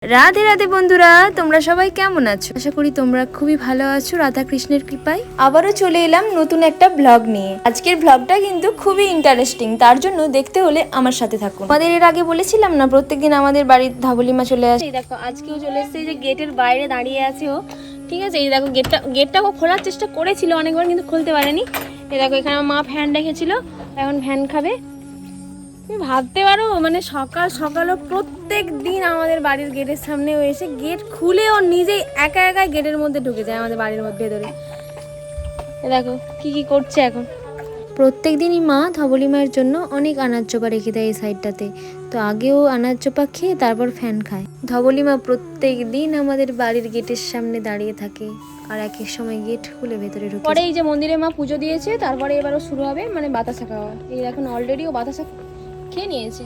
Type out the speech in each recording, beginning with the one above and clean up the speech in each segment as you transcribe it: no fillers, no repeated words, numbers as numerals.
রাধে রাধে বন্ধুরা, তোমরা সবাই কেমন আছো? আশা করি তোমরা খুবই ভালো আছো রাধা কৃষ্ণের কৃপায়। আবারও চলে এলাম নতুন একটা ব্লগ নিয়ে। আজকের ব্লগটা কিন্তু খুবই ইন্টারেস্টিং, তার জন্য দেখতে হলে আমার সাথে থাকুন। আমাদের এর আগে বলেছিলাম না প্রত্যেকদিন আমাদের বাড়ির ধাবলি মা চলে আসে। দেখো আজকেও চলে এসেছে, এই যে গেটের বাইরে দাঁড়িয়ে আছে ও। ঠিক আছে, এই দেখো গেটটা ও খোলার চেষ্টা করেছিল অনেকবার, কিন্তু খুলতে পারেনি। এই দেখো এখানে মা ফ্যান রেখেছিল, এখন ফ্যান খাবে। তুমি ভাবতে পারো মানে সকাল সকালও প্রত্যেক দিন আমাদের বাড়ির গেটের সামনে ও এসে গেট খুলে ও নিজেই একা একা গেটের মধ্যে ঢুকে যায় আমাদের বাড়ির মধ্যে ভেতরে। দেখো কি কি করছে এখন। প্রত্যেক দিনই মা ধবলি মায়ের জন্য অনেক আনাজ চোপা রেখে দেয় এই সাইডটাতে। তো আগেও আনাজ চোপা খেয়ে তারপর ফ্যান খায়। ধবলি মা প্রত্যেক দিন আমাদের বাড়ির গেটের সামনে দাঁড়িয়ে থাকে, আর এক এক সময় গেট খুলে ভেতরে ঢুকে। পরে এই যে মন্দিরে মা পুজো দিয়েছে, তারপরে এবারও শুরু হবে মানে বাতাসা খাওয়া। এই এখন অলরেডি ও বাতাসা খেয়ে নিয়েছে।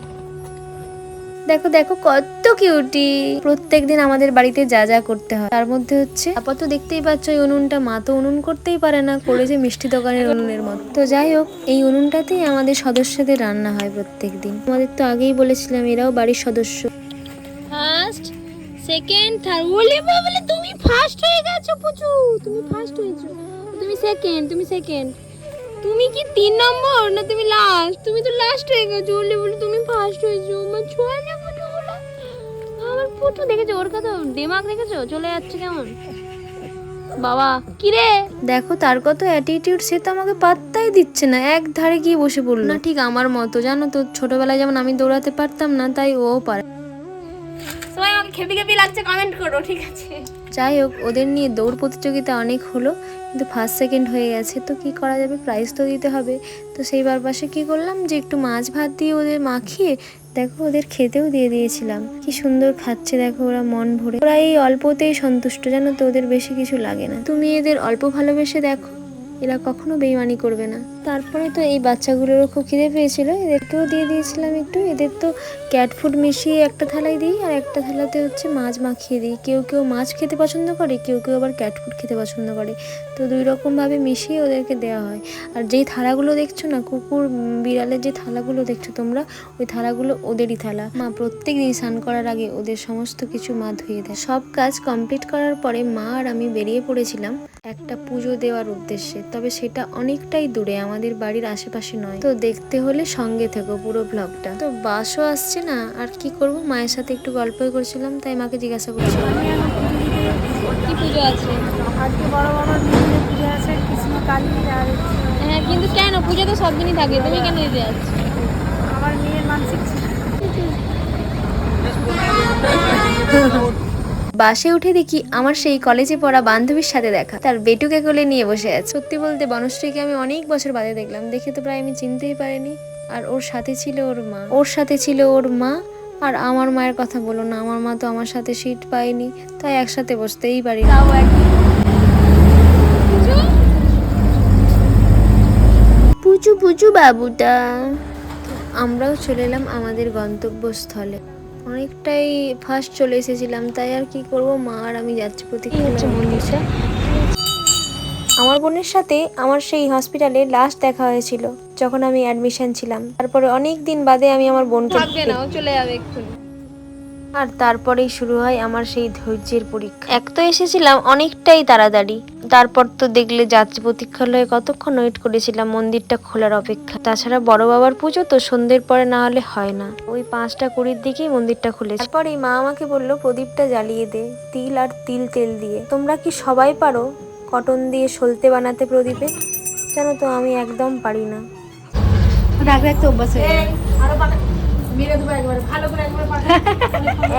দেখো দেখো কত কিউটি। প্রত্যেকদিন আমাদের বাড়িতে যা যা করতে হয় তার মধ্যে হচ্ছে আপাতত দেখতেই পাচ্ছ এই উনুনটা, মা তো উনুন করতেই পারে না, করেছে মিষ্টি দোকানের উনুনের মতো। তো যাই হোক, এই উনুনটাতেই আমাদের সদস্যদের রান্না হয় প্রত্যেক দিন। আমাদের তো আগেই বলেছিলাম এরাও বাড়ির সদস্য। ফার্স্ট সেকেন্ড থার্ড, বলে বলে তুমি ফার্স্ট হয়ে গেছো পুচু, তুমি ফার্স্ট হয়েছো। তুমি সেকেন্ড তুমি কি 3 নম্বর না তুমি লাস্ট? তুমি তো লাস্ট হয়ে গেছো। বলে তুমি ফার্স্ট হয়েছো। আমার ছোঁয়া না পুটুগুলো, আমার পুটু দেখেছো ওর কথা দিমাগ দেখেছো চলে যাচ্ছে কেমন। বাবা কি রে, দেখো তার কত অ্যাটিটিউড, সে তো আমাকে পাত্তাই দিচ্ছে না, এক ধারে গিয়ে বসে পড়লো। না ঠিক আমার মতো, জানো তো ছোটবেলায় যেমন আমি দৌড়াতে পারতাম না, তাই ও পারে। সবাই আমাকে খেপি খেপি লাগছে কমেন্ট করো, ঠিক আছে? যাই হোক, ওদের নিয়ে দৌড় প্রতিযোগিতা অনেক হলো, কিন্তু ফার্স্ট সেকেন্ড হয়ে গেছে। তো কি করা যাবে, প্রাইজ তো দিতে হবে। তো সেইবার পাশে কি করলাম যে একটু মাছ ভাত দিয়ে ওদের মাখিয়ে দেখো ওদের খেতেও দিয়ে দিয়েছিলাম। কি সুন্দর খাচ্ছে দেখো ওরা মন ভরে। ওরা এই অল্পতেই সন্তুষ্ট, জানো তো, ওদের বেশি কিছু লাগে না। তুমি এদের অল্প ভালোবেসে দেখো, এরা কখনো বেইমানি করবে না। তারপরে তো এই বাচ্চাগুলোরও খুব খিদে পেয়েছিল, এদেরকেও দিয়ে দিয়েছিলাম একটু। এদের তো ক্যাট ফুড মিশিয়ে একটা থালায় দিই, আর একটা থালাতে হচ্ছে মাছ মাখিয়ে দিই। কেউ কেউ মাছ খেতে পছন্দ করে, কেউ কেউ আবার ক্যাট ফুড খেতে পছন্দ করে। তো 2 রকমভাবে মিশিয়ে ওদেরকে দেওয়া হয়। আর যেই থালাগুলো দেখছো না, কুকুর বিড়ালের যে থালাগুলো দেখছো তোমরা, ওই থালাগুলো ওদেরই থালা। মা প্রত্যেক দিন স্নান করার আগে ওদের সমস্ত কিছু মা ধুয়ে দেয়। সব কাজ কমপ্লিট করার পরে মা আর আমি বেরিয়ে পড়েছিলাম একটা পুজো দেওয়ার উদ্দেশ্যে। তবে সেটা অনেকটাই দূরে, আমাদের বাড়ির আশেপাশে নয়। তো দেখতে হলে সঙ্গে থেকো পুরো ব্লগটা। তো বাসও আসছে না, আর কি করব, মায়ের সাথে একটু গল্পই করছিলাম, তাই মাকে জিজ্ঞাসা করছিলাম কি পুজো আছে। আজকে বড় বাবার মন্দিরে পুজো আছে, কৃষ্ণ কালী। আর হ্যাঁ, কিন্তু কেন পুজো তো সব দিনই থাকে, তুমি কেন দিতে যাচ্ছ? আমার মেয়ের মানসিক ছিল। বাসে উঠে দেখি আমার সেই কলেজে পড়া বান্ধবীর সাথে দেখা, তার বেটুকে কোলে নিয়ে বসে আছে। সত্যি বলতে বনশ্রীকে আমি অনেক বছর বাদে দেখলাম, দেখে তো প্রায় আমি চিনতেই পারিনি। আর ওর সাথে ছিল ওর মা, আর আমার মায়ের কথা বলো না, আমার মা তো আমার সাথে সিট পায়নি, তাই একসাথে বসতেই পারি না। পুচু পুচু বাবুটা। আমরাও চলে এলাম আমাদের গন্তব্যস্থলে। অনেকটাই ফার্স্ট চলে এসেছিলাম, তাই আর কি করব, মা আর আমি যাচ্ছি প্রতীক্ষা মন্দিরটা। আমার বোনের সাথে আমার সেই হসপিটালে লাস্ট দেখা হয়েছিল যখন আমি অ্যাডমিশন ছিলাম। তারপরে অনেক দিন বাদে আমি আমার বোনকে চলে যাবে এক্ষুনি। আর তারপরেই শুরু হয় আমার সেই ধৈর্যের পরীক্ষা। এক তো এসেছিলাম অনেকটাই তাড়াতাড়ি, তারপর তো দেখলে যাত্রী প্রতীক্ষালয়ে কতক্ষণ ওয়েট করেছিলাম মন্দিরটা খোলার অপেক্ষা। তাছাড়া বড় বাবার পুজো তো সন্ধ্যের পরে না হলে হয় না, ওই 5:20 দিকেই মন্দিরটা খুলেছে। তারপরেই মা আমাকে বললো প্রদীপটা জ্বালিয়ে দে তিল আর তিল তেল দিয়ে। তোমরা কি সবাই পারো কটন দিয়ে সলতে বানাতে প্রদীপে? জানো তো আমি একদম পারি না।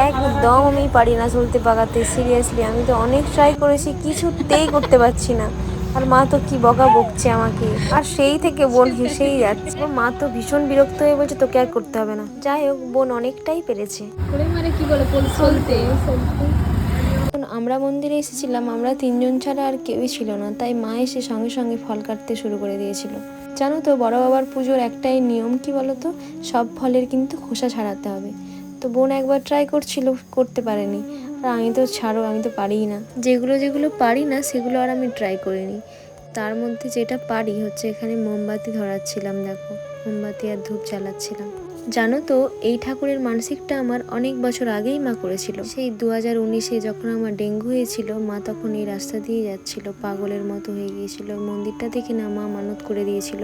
একদম আমি পারি না চলতে পাকাতে, সিরিয়াসলি। আমি তো অনেক ট্রাই করেছি, কিছুতেই করতে পারছি না। আর মা তো কি বকা বকছে আমাকে, আর সেই থেকে বোন হেসেই যাচ্ছে। মা তো ভীষণ বিরক্ত হয়ে বলছে তোকে আর করতে হবে না। যাই হোক, বোন অনেকটাই পেরেছে। আমরা মন্দিরে এসেছিলাম, আমরা 3 জন ছাড়া আর কেউই ছিল না, তাই মা এসে সঙ্গে সঙ্গে ফল কাটতে শুরু করে দিয়েছিল। জানো তো বড় বাবার পুজোর একটাই নিয়ম, কি বলতো, সব ফলের কিন্তু খোসা ছাড়াতে হবে। তো বোন একবার ট্রাই করছিল, করতে পারেনি। আর আমি তো ছাড়ো, আমি তো পারিই না। যেগুলো পারি না সেগুলো আর আমি ট্রাই করিনি। তার মধ্যে যেটা পারি হচ্ছে এখানে মোমবাতি ধরাচ্ছিলাম, দেখো মোমবাতি আর ধূপ জ্বালাচ্ছিলাম। জানো তো, এই ঠাকুরের মানসিকটা আমার অনেক বছর আগেই মা করেছিল। সেই 2019-এ যখন আমার ডেঙ্গু হয়েছিল, মা তখন এই রাস্তা দিয়ে যাচ্ছিল, পাগলের মতো হয়ে গিয়েছিল। মন্দিরটা দেখে না মা মানত করে দিয়েছিল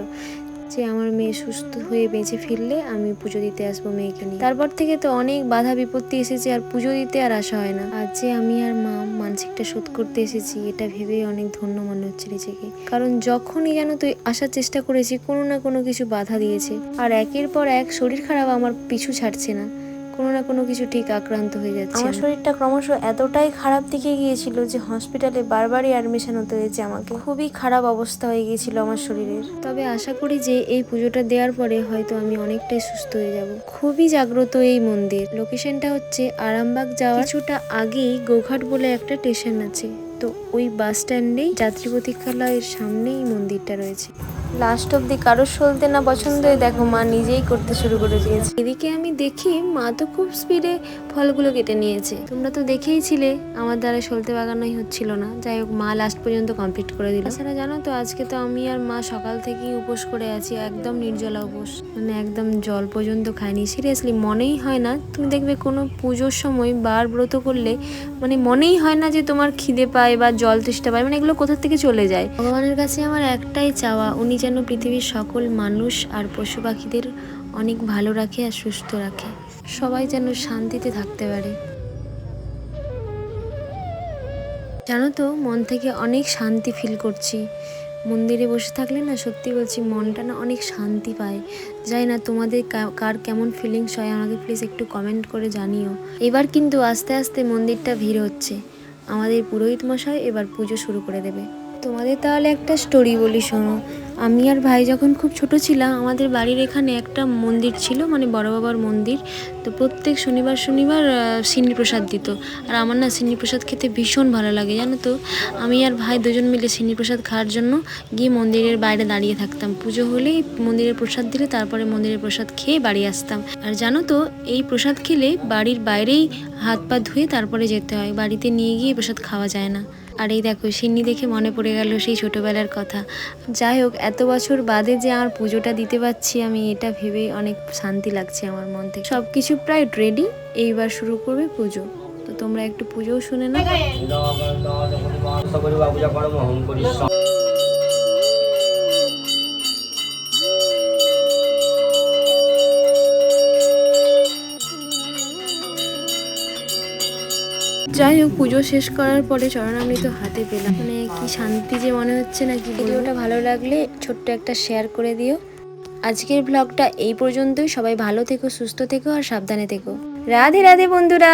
যে আমার মেয়ে সুস্থ হয়ে বেঁচে ফিরলে আমি পুজো দিতে আসবো মেয়েকে নিয়ে। তারপর থেকে তো অনেক বাধা বিপত্তি এসেছে, আর পুজো দিতে আর আসা হয় না। আজ যে আমি আর মা মানসিকটা শোধ করতে এসেছি, এটা ভেবেই অনেক ধন্য মনে হচ্ছে নিজেকে। কারণ যখনই যেন তুই আসার চেষ্টা করেছি, কোনো না কোনো কিছু বাধা দিয়েছে, আর একের পর এক শরীর খারাপ আমার পিছু ছাড়ছে না। কোনো না কোনো কিছু ঠিক আক্রান্ত হয়ে যাচ্ছে। আমার শরীরটা ক্রমশ এতটাই খারাপ দিকে গিয়েছিল যে হসপিটালে বারবারই অ্যাডমিশন হতে হয়েছে আমাকে। খুবই খারাপ অবস্থা হয়ে গিয়েছিল আমার শরীরের। তবে আশা করি যে এই পুজোটা দেওয়ার পরে হয়তো আমি অনেকটাই সুস্থ হয়ে যাব। খুবই জাগ্রত এই মন্দির। লোকেশনটা হচ্ছে আরামবাগ যাওয়ার কিছুটা আগেই গোঘাট বলে একটা স্টেশন আছে, তো ওই বাস স্ট্যান্ডেই যাত্রী প্রতীক্ষালয়ের সামনেই মন্দিরটা রয়েছে। লাস্ট অব্দি কারোর সলতে না পছন্দ হয়ে দেখো মা নিজেই করতে শুরু করে দিয়েছে। এদিকে আমি দেখি মা তো খুব স্পিডে ফলগুলো কেটে নিয়েছে। তোমরা তো দেখেইছিলে আমার দ্বারা সলতে বাগানোই হচ্ছিল না। যাই হোক, মা লাস্ট পর্যন্ত কমপ্লিট করে দিল। তাছাড়া জানো তো, আজকে তো আমি আর মা সকাল থেকেই উপোস করে আছি, একদম নির্জলা উপোস, মানে একদম জল পর্যন্ত খাইনি। সিরিয়াসলি মনেই হয় না, তুমি দেখবে কোনো পুজোর সময় বার ব্রত করলে মানে মনেই হয় না যে তোমার খিদে পায় বা জল তৃষ্ণা পায়, মানে এগুলো কোথা থেকে চলে যায়। ভগবানের কাছে আমার একটাই চাওয়া, উনি যেন পৃথিবীর সকল মানুষ আর পশু পাখিদের অনেক ভালো রাখে আর সুস্থ রাখে, সবাই যেন শান্তিতে থাকতে পারে। জানো তো, মন থেকে অনেক শান্তি ফিল করছি। মন্দিরে বসে থাকলে না, সত্যি বলছি, মনটা না অনেক শান্তি পায়। যাই না তোমাদের কার কেমন ফিলিংস হয় আমাকে প্লিজ একটু কমেন্ট করে জানিও। এবার কিন্তু আস্তে আস্তে মন্দিরটা ভিড় হচ্ছে। আমাদের পুরোহিত মশাই এবার পুজো শুরু করে দেবে। তোমাদের তাহলে একটা স্টোরি বলি, শোনো। আমি আর ভাই যখন খুব ছোট ছিলাম, আমাদের বাড়ির এখানে একটা মন্দির ছিল, মানে বড় বাবার মন্দির। তো প্রত্যেক শনিবার শনিবার সিন্নি প্রসাদ দিত। আর আমার না সিন্নি প্রসাদ খেতে ভীষণ ভালো লাগে, জানো তো। আমি আর ভাই দুজন মিলে সিন্নি প্রসাদ খাওয়ার জন্য গিয়ে মন্দিরের বাইরে দাঁড়িয়ে থাকতাম। পুজো হলেই মন্দিরের প্রসাদ দিলে তারপরে মন্দিরের প্রসাদ খেয়ে বাড়ি আসতাম। আর জানো তো, এই প্রসাদ খেলে বাড়ির বাইরেই হাত পা ধুয়ে তারপরে যেতে হয়, বাড়িতে নিয়ে গিয়ে প্রসাদ খাওয়া যায় না। আর এই দেখো, সিন্নি দেখে মনে পড়ে গেল সেই ছোটোবেলার কথা। যাই হোক, এত বছর বাদে যে আমার পুজোটা দিতে পারছি আমি, এটা ভেবেই অনেক শান্তি লাগছে আমার মন থেকে। সব কিছু প্রায় রেডি, এইবার শুরু করবে পুজো। তো তোমরা একটু পুজোও শুনে নাও। যাই হোক, পুজো শেষ করার পরে চরণামৃত হাতে পেলাম, মানে কি শান্তি যে মনে হচ্ছে না। কি ভিডিওটা ভালো লাগলে ছোট্ট একটা শেয়ার করে দিও। আজকের ব্লগটা এই পর্যন্তই। সবাই ভালো থেকো, সুস্থ থেকো আর সাবধানে থেকো। রাধে রাধে বন্ধুরা।